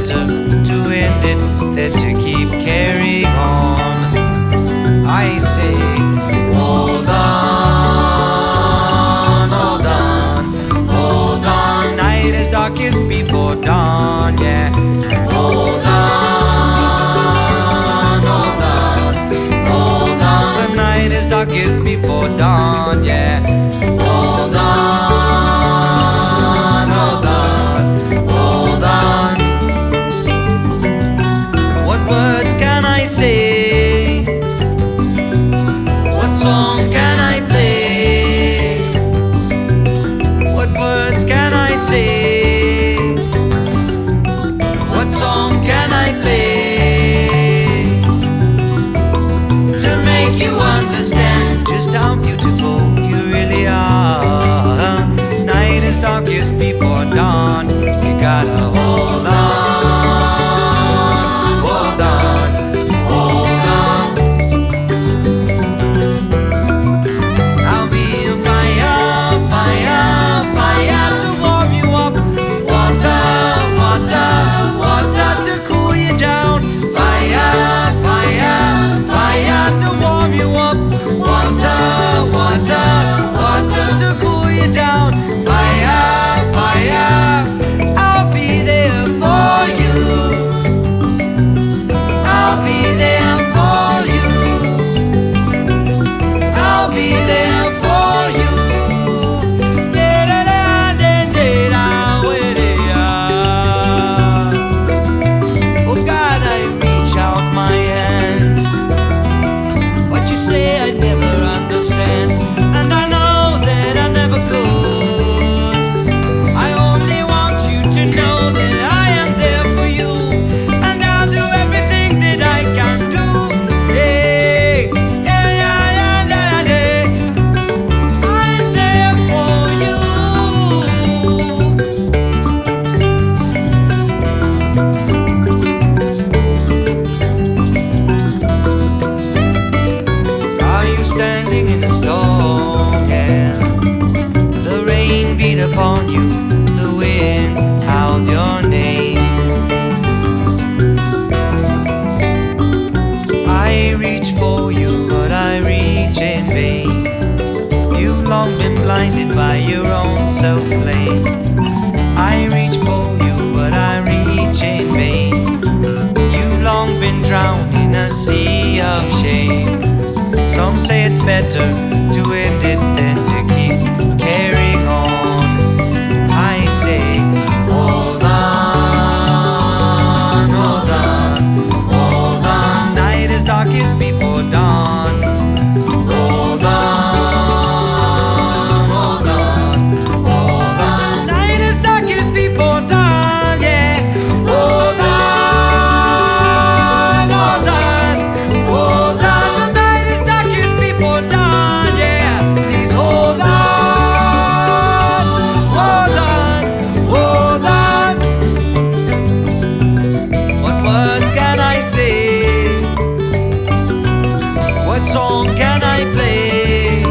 better to end it than to keep carrying on. I say, hold on, hold on, hold on. Night is darkest before dawn, yeah. Hold on, hold on, hold on. The night is darkest before dawn, yeah. Hold on, hold on, hold on. What words can I say? What song can I play? What words can I say? What song can I play to make you understand just how beautiful you really are? Night is darkest before dawn. You gotta hold on, hold on, hold on. I'll be a fire, fire, fire to warm you up. Water, water, water to cool you down. Fire, fire, fire to warm you up. Water, water, water to cool you down. Fire, fire, I'll be there for you. I'll be there for you. I'll be there for you. Oh God, I reach out my hand. What you say I never understand, and I know that I never could. I only want you to know that I am there for you, and I'll do everything that I can do. Yeah, yeah, yeah, yeah, yeah, yeah. I'm there for you. Saw you standing in the storm, yeah. The rain beat upon you, the wind howled your name. I reach for you, but I reach in vain. You've long been blinded by your own self-blame. I reach for you, but I reach in vain. You've long been drowned in a sea of shame. Some say it's better to end it than to keep carrying on. I say, hold on, hold on, hold on. Night is darkest before dawn. Hold on, hold on, hold on. Night is darkest before dawn, yeah. Hold on, hold on, hold on. The night is darkest before dawn, yeah. Please hold on, hold on, hold on. What words can I say? What song can I play?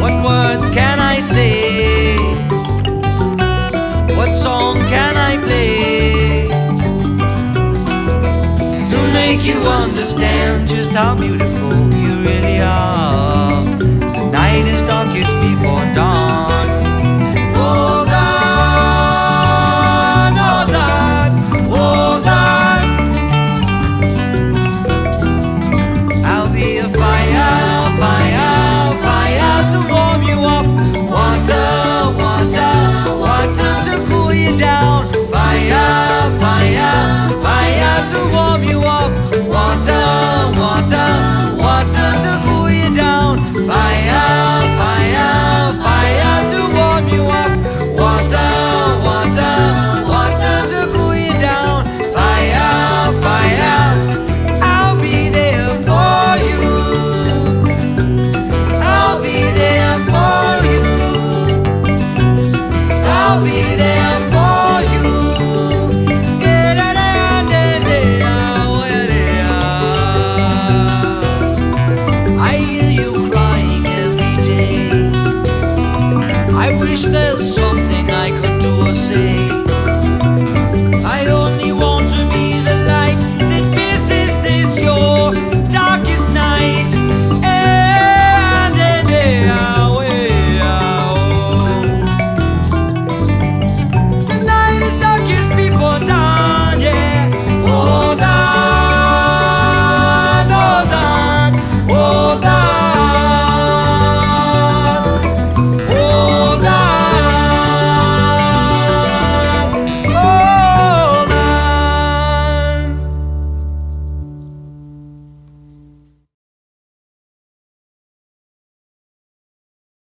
What words can I say? What song can I play to make you understand just how beautiful you really are? The night is darkest before dawn.